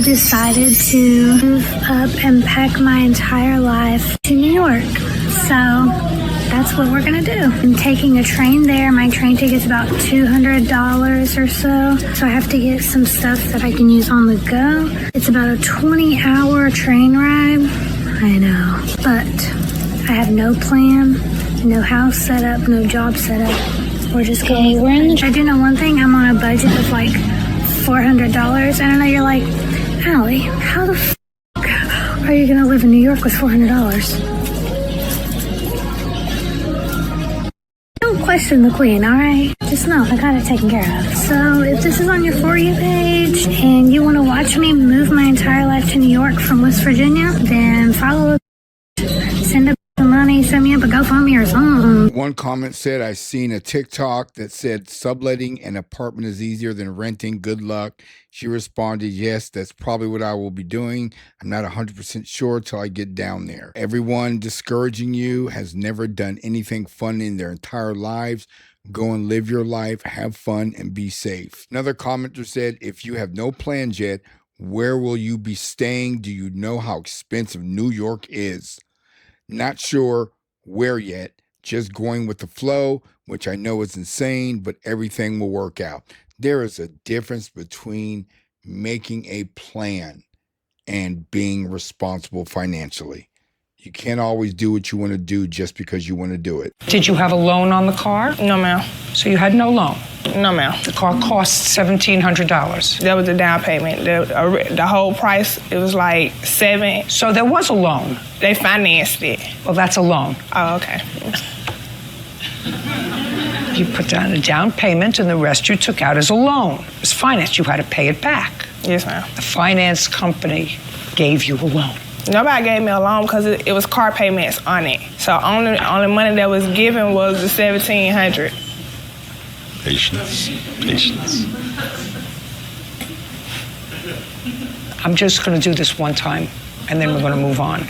decided to move up and pack my entire life to New York. So that's what we're gonna do. I'm taking a train there. My train ticket's about $200 or so. So I have to get some stuff that I can use on the go. It's about a 20-hour train ride. I know, but I have no plan, no house set up, no job set up. We're just going. We're in the. I do know one thing. I'm on a budget of like $400. And I know you're like, Allie, how the f*** are you gonna live in New York with $400? Don't question the queen, alright? Just know I got it taken care of. So if this is on your For You page and you want to watch me move my entire life to New York from West Virginia, then follow, send up the money, send me up a GoFundMe or something. One comment said, I seen a TikTok that said subletting an apartment is easier than renting. Good luck. She responded, yes, that's probably what I will be doing. I'm not 100% sure till I get down there. Everyone discouraging you has never done anything fun in their entire lives. Go and live your life, have fun, and be safe. Another commenter said, if you have no plans yet, where will you be staying? Do you know how expensive New York is? Not sure where yet, just going with the flow, which I know is insane, but everything will work out. There is a difference between making a plan and being responsible financially. You can't always do what you want to do just because you want to do it. Did you have a loan on the car? No, ma'am. So you had no loan? No, ma'am. The car cost $1,700. That was the down payment. The whole price, it was like $7,000. So there was a loan? They financed it. Well, that's a loan. Oh, okay. You put down a down payment and the rest you took out as a loan. It was financed. You had to pay it back. Yes, ma'am. The finance company gave you a loan. Nobody gave me a loan because it was car payments on it. So only money that was given was the $1,700. Patience, patience. I'm just going to do this one time, and then we're going to move on.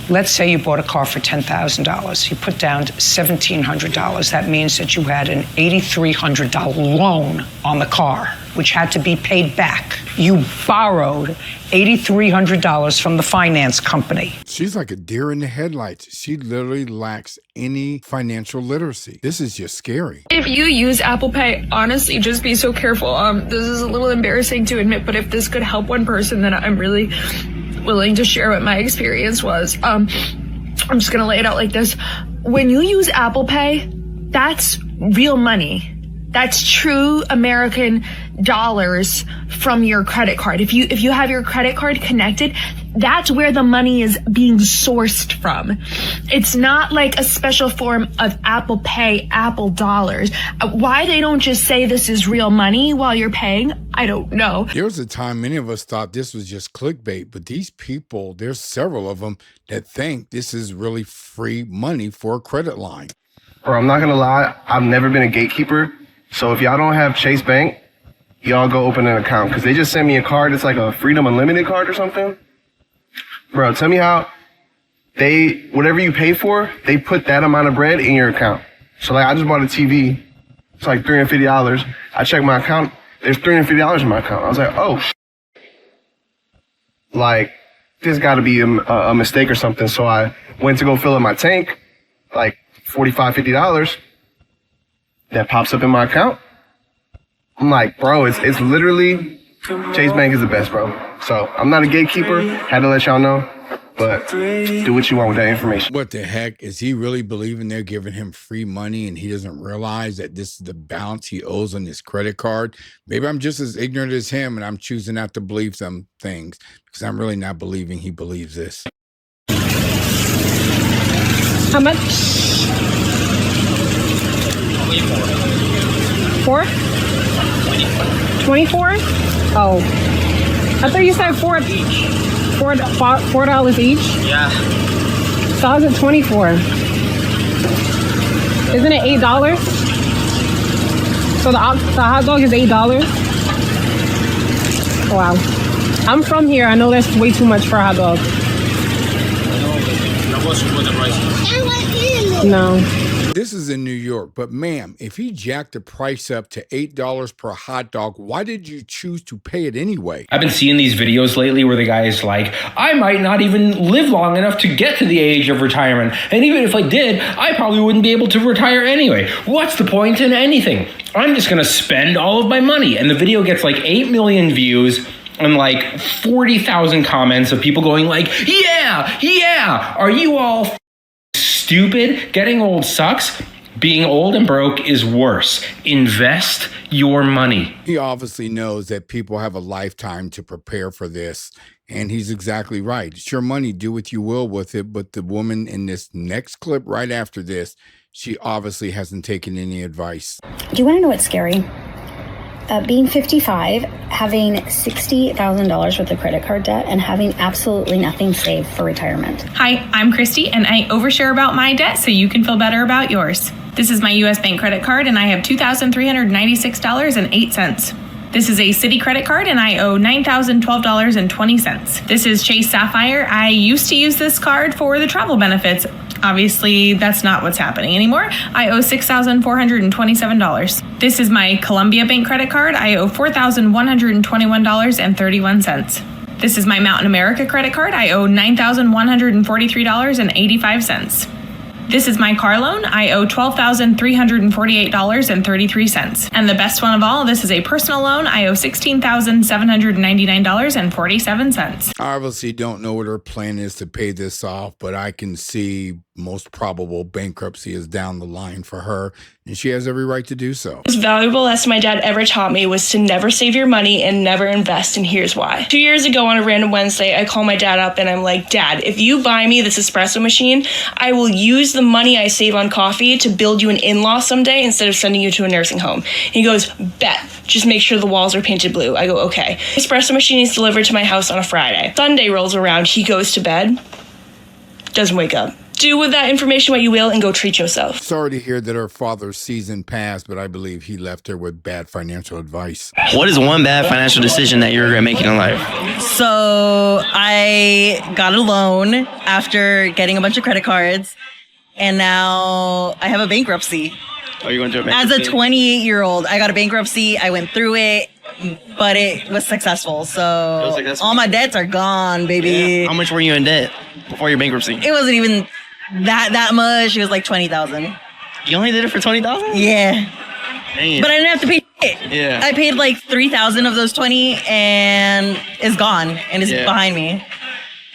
Let's say you bought a car for $10,000. You put down $1,700. That means that you had an $8,300 loan on the car, which had to be paid back. You borrowed $8,300 from the finance company. She's like a deer in the headlights. She literally lacks any financial literacy. This is just scary. If you use Apple Pay, honestly, just be so careful. This is a little embarrassing to admit, but if this could help one person, then I'm really willing to share what my experience was. I'm just gonna lay it out like this. When you use Apple Pay, that's real money. That's true American dollars from your credit card. If you have your credit card connected, that's where the money is being sourced from. It's not like a special form of Apple Pay, Apple dollars. Why they don't just say this is real money while you're paying, I don't know. There was a time many of us thought this was just clickbait, but these people, there's several of them that think this is really free money for a credit line. Bro, I'm not gonna lie, I've never been a gatekeeper. So if y'all don't have Chase Bank, y'all go open an account. Because they just sent me a card. It's like a Freedom Unlimited card or something. Bro, tell me how whatever you pay for, they put that amount of bread in your account. So like I just bought a TV. It's like $350. I checked my account. There's $350 in my account. I was like, oh, like this got to be a mistake or something. So I went to go fill up my tank, like $45, $50. That pops up in my account. I'm like, bro, it's literally, Chase Bank is the best, bro. So I'm not a gatekeeper, had to let y'all know, but do what you want with that information. What the heck? Is he really believing they're giving him free money and he doesn't realize that this is the balance he owes on his credit card? Maybe I'm just as ignorant as him and I'm choosing not to believe some things because I'm really not believing he believes this. How much? 4? 24? Oh. I thought you said $4 each? Yeah. So I was at 24. Isn't it $8? So the hot dog is $8? Wow. I'm from here. I know that's way too much for a hot dog. I know, but what the price? No. This is in New York, but ma'am, if he jacked the price up to $8 per hot dog, why did you choose to pay it anyway? I've been seeing these videos lately where the guy is like, I might not even live long enough to get to the age of retirement. And even if I did, I probably wouldn't be able to retire anyway. What's the point in anything? I'm just going to spend all of my money. And the video gets like 8 million views and like 40,000 comments of people going like, yeah, are you all stupid? Getting old sucks. Being old and broke is worse. Invest your money. He obviously knows that people have a lifetime to prepare for this, and he's exactly right. It's your money. Do what you will with it. But the woman in this next clip right after this, she obviously hasn't taken any advice. Do you want to know what's scary? Being 55, having $60,000 worth of credit card debt, and having absolutely nothing saved for retirement. Hi, I'm Christy, and I overshare about my debt so you can feel better about yours. This is my U.S. Bank credit card, and I have $2,396.08. This is a Citi credit card, and I owe $9,012.20. This is Chase Sapphire. I used to use this card for the travel benefits. Obviously, that's not what's happening anymore. I owe $6,427. This is my Columbia Bank credit card. I owe $4,121.31. This is my Mountain America credit card. I owe $9,143.85. This is my car loan. I owe $12,348.33. And the best one of all, this is a personal loan. I owe $16,799.47. I obviously don't know what her plan is to pay this off, but I can see most probable bankruptcy is down the line for her, and she has every right to do so. The most valuable lesson my dad ever taught me was to never save your money and never invest, and here's why. 2 years ago on a random Wednesday, I call my dad up and I'm like, Dad, if you buy me this espresso machine, I will use the money I save on coffee to build you an in-law someday instead of sending you to a nursing home. He goes, bet, just make sure the walls are painted blue. I go, okay. Espresso machine is delivered to my house on a Friday. Sunday rolls around, he goes to bed, doesn't wake up. Do with that information what you will and go treat yourself. Sorry to hear that her father's season passed, but I believe he left her with bad financial advice. What is one bad financial decision that you regret making in life? So I got a loan after getting a bunch of credit cards, and now I have a bankruptcy. Oh, you're going through a bankruptcy? As a 28-year-old, I got a bankruptcy. I went through it, but it was successful. So all my debts are gone, baby. Yeah. How much were you in debt before your bankruptcy? It wasn't even that much. It was like $20,000. You only did it for $20,000? Yeah. Dang. But I didn't have to pay it. Yeah. I paid like $3,000 of those 20, and it's gone, and it's behind me.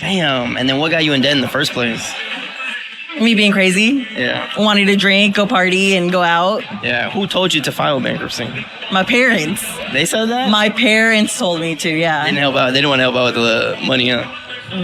Damn. And then what got you in debt in the first place? Me being crazy. Yeah. Wanting to drink, go party, and go out. Yeah. Who told you to file bankruptcy? My parents. They said that? My parents told me to, yeah. They didn't help out. They didn't want to help out with the money, huh?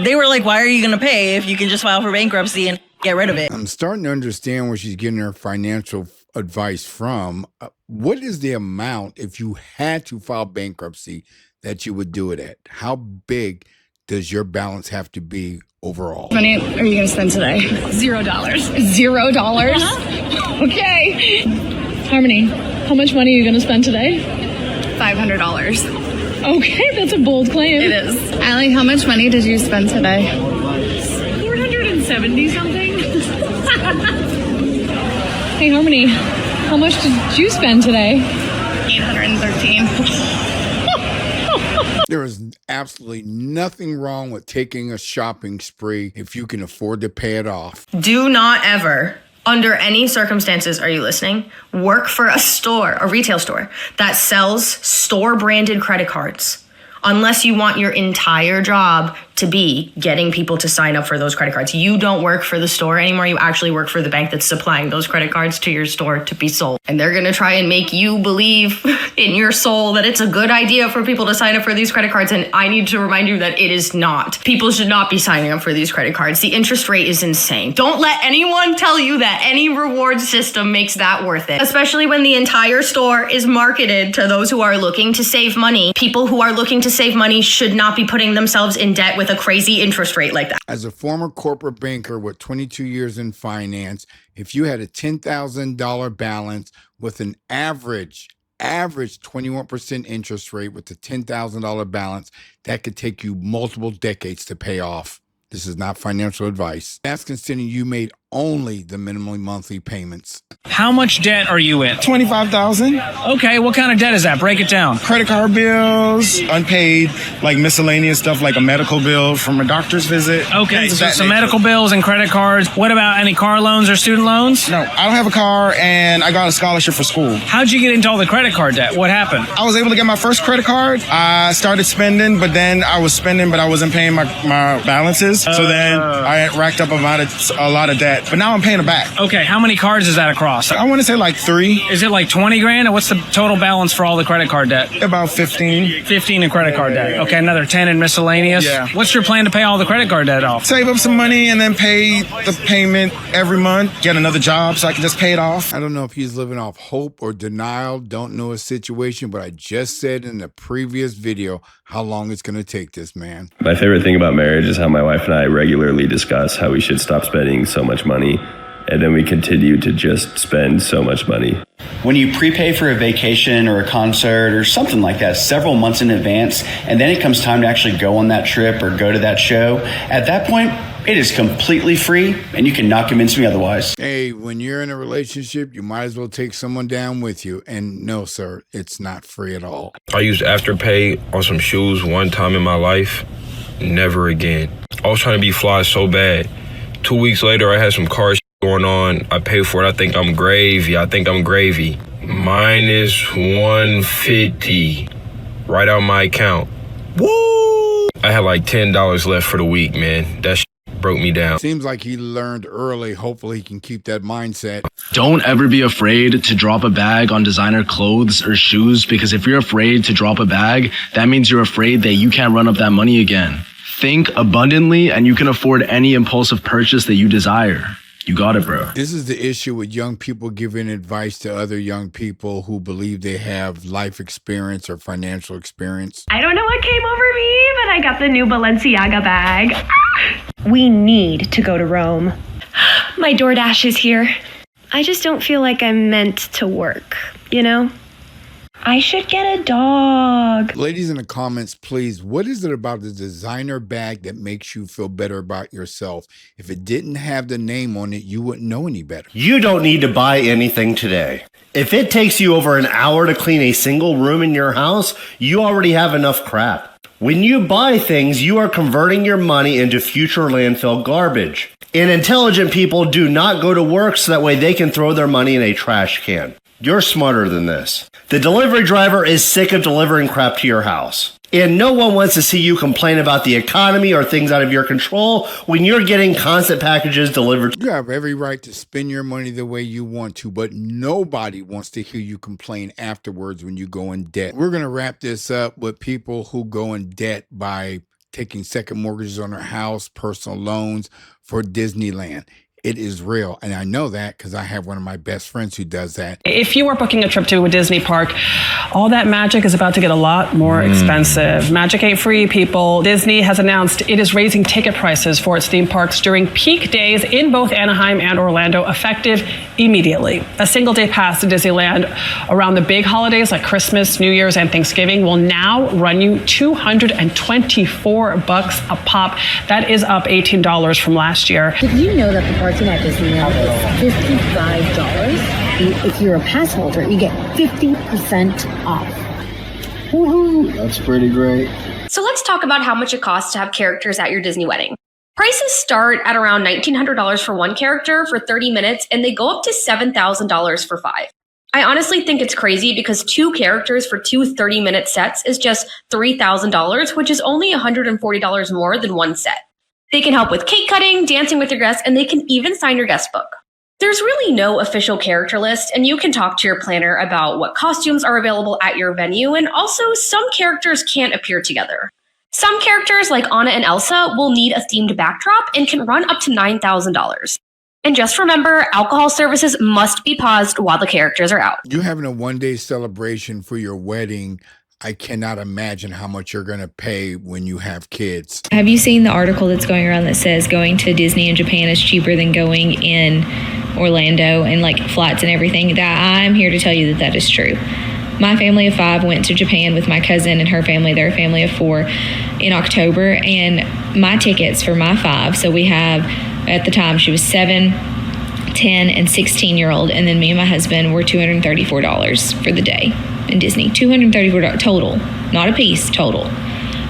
They were like, why are you going to pay if you can just file for bankruptcy and get rid of it? I'm starting to understand where she's getting her financial advice from. What is the amount, if you had to file bankruptcy, that you would do it at? How big does your balance have to be overall? How much money are you going to spend today? $0. $0? Uh-huh. Okay. Harmony, how much money are you going to spend today? $500. Okay, that's a bold claim. It is. Allie, how much money did you spend today? 470 something. Hey, Harmony, how much did you spend today? 813. There is absolutely nothing wrong with taking a shopping spree if you can afford to pay it off. Do not ever, under any circumstances, are you listening, work for a store, a retail store, that sells store-branded credit cards, unless you want your entire job to be getting people to sign up for those credit cards. You don't work for the store anymore. You actually work for the bank that's supplying those credit cards to your store to be sold. And they're going to try and make you believe in your soul that it's a good idea for people to sign up for these credit cards. And I need to remind you that it is not. People should not be signing up for these credit cards. The interest rate is insane. Don't let anyone tell you that any reward system makes that worth it, especially when the entire store is marketed to those who are looking to save money. People who are looking to save money should not be putting themselves in debt with a crazy interest rate like that. As a former corporate banker with 22 years in finance, if you had a $10,000 balance with an average 21% interest rate with a $10,000 balance, that could take you multiple decades to pay off. This is not financial advice. That's considering you made only the minimum monthly payments. How much debt are you in? $25,000. Okay, what kind of debt is that? Break it down. Credit card bills, unpaid, like miscellaneous stuff like a medical bill from a doctor's visit. Okay, so some medical bills and credit cards. What about any car loans or student loans? No, I don't have a car and I got a scholarship for school. How'd you get into all the credit card debt? What happened? I was able to get my first credit card. I started spending, but then I was spending, but I wasn't paying my balances. So then I racked up a lot of debt, but now I'm paying it back. Okay, how many cards is that across? I want to say like 3. Is it like 20 grand? Or what's the total balance for all the credit card debt? About 15. 15 in credit card debt. Okay, another 10 in miscellaneous. Yeah. What's your plan to pay all the credit card debt off? Save up some money and then pay the payment every month. Get another job so I can just pay it off. I don't know if he's living off hope or denial. Don't know his situation, but I just said in the previous video how long it's going to take this man. My favorite thing about marriage is how my wife and I regularly discuss how we should stop spending so much money, and then we continue to just spend so much money. When you prepay for a vacation or a concert or something like that several months in advance, and then it comes time to actually go on that trip or go to that show, at that point, it is completely free, and you cannot convince me otherwise. Hey, when you're in a relationship, you might as well take someone down with you. And no, sir, it's not free at all. I used Afterpay on some shoes one time in my life. Never again. I was trying to be fly so bad. 2 weeks later, I had some car going on. I paid for it. I think I'm gravy. Minus $150 right out my account. Woo! I had like $10 left for the week, man. That broke me down. Seems like he learned early. Hopefully he can keep that mindset. Don't ever be afraid to drop a bag on designer clothes or shoes, because if you're afraid to drop a bag, that means you're afraid that you can't run up that money again. Think abundantly and you can afford any impulsive purchase that you desire. You got it, bro. This is the issue with young people giving advice to other young people who believe they have life experience or financial experience. I don't know what came over me, but I got the new Balenciaga bag. We need to go to Rome. My DoorDash is here. I just don't feel like I'm meant to work, you know? I should get a dog. Ladies in the comments, please, what is it about the designer bag that makes you feel better about yourself? If it didn't have the name on it, you wouldn't know any better. You don't need to buy anything today. If it takes you over an hour to clean a single room in your house, you already have enough crap. When you buy things, you are converting your money into future landfill garbage. And intelligent people do not go to work so that way they can throw their money in a trash can. You're smarter than this. The delivery driver is sick of delivering crap to your house. And no one wants to see you complain about the economy or things out of your control when you're getting constant packages delivered. You have every right to spend your money the way you want to, but nobody wants to hear you complain afterwards when you go in debt. We're going to wrap this up with people who go in debt by taking second mortgages on their house, personal loans for Disneyland. It is real. And I know that because I have one of my best friends who does that. If you are booking a trip to a Disney park, all that magic is about to get a lot more expensive. Magic ain't free, people. Disney has announced it is raising ticket prices for its theme parks during peak days in both Anaheim and Orlando, effective immediately. A single day pass to Disneyland around the big holidays like Christmas, New Year's, and Thanksgiving will now run you $224 a pop. That is up $18 from last year. Did you know that the parking at Disneyland is $55? If you're a pass holder, you get 50% off. Woohoo! That's pretty great. So let's talk about how much it costs to have characters at your Disney wedding. Prices start at around $1,900 for one character for 30 minutes, and they go up to $7,000 for 5. I honestly think it's crazy because 2 characters for 2 30-minute sets is just $3,000, which is only $140 more than one set. They can help with cake cutting, dancing with your guests, and they can even sign your guest book. There's really no official character list, and you can talk to your planner about what costumes are available at your venue, and also some characters can't appear together. Some characters, like Anna and Elsa, will need a themed backdrop and can run up to $9,000. And just remember, alcohol services must be paused while the characters are out. You're having a one-day celebration for your wedding. I cannot imagine how much you're going to pay when you have kids. Have you seen the article that's going around that says going to Disney in Japan is cheaper than going in Orlando and like flights and everything? That I'm here to tell you that is true. My family of 5 went to Japan with my cousin and her family, their family of 4, in October. And my tickets for my 5, so we have, at the time she was 7, 10, and 16-year-old. And then me and my husband were $234 for the day in Disney. $234 total, not a piece, total.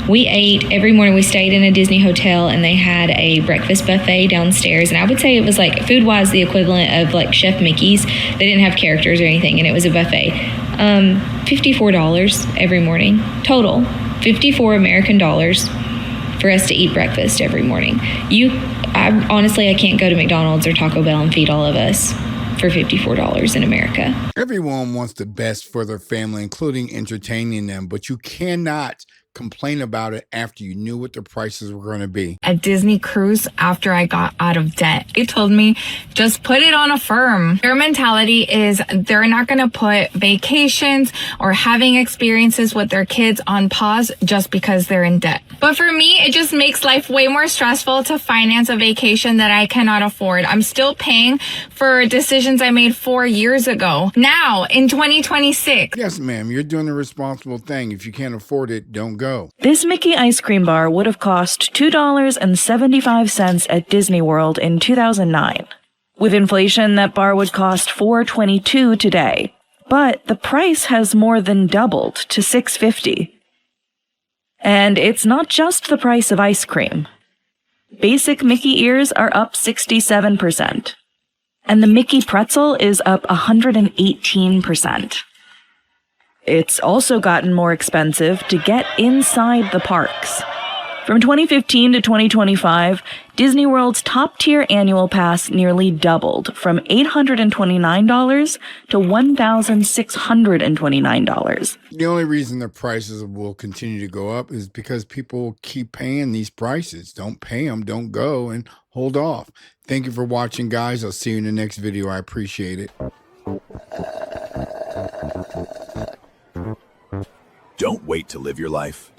We ate every morning. We stayed in a Disney hotel and they had a breakfast buffet downstairs. And I would say it was like food-wise the equivalent of like Chef Mickey's. They didn't have characters or anything, and it was a buffet. $54 every morning total. 54 American dollars for us to eat breakfast every morning. Honestly, I can't go to McDonald's or Taco Bell and feed all of us for $54 in America. Everyone wants the best for their family, including entertaining them, but you cannot complain about it after you knew what the prices were going to be. A Disney cruise after I got out of debt. They told me, just put it on a firm. Their mentality is they're not going to put vacations or having experiences with their kids on pause just because they're in debt. But for me, it just makes life way more stressful to finance a vacation that I cannot afford. I'm still paying for decisions I made 4 years ago. Now, in 2026. Yes, ma'am, you're doing the responsible thing. If you can't afford it, don't go. This Mickey ice cream bar would have cost $2.75 at Disney World in 2009. With inflation, that bar would cost $4.22 today. But the price has more than doubled to $6.50. And it's not just the price of ice cream. Basic Mickey ears are up 67%. And the Mickey pretzel is up 118%. It's also gotten more expensive to get inside the parks. From 2015 to 2025, Disney World's top-tier annual pass nearly doubled from $829 to $1,629. The only reason the prices will continue to go up is because people keep paying these prices. Don't pay them, don't go, and hold off. Thank you for watching, guys. I'll see you in the next video. I appreciate it. Don't wait to live your life.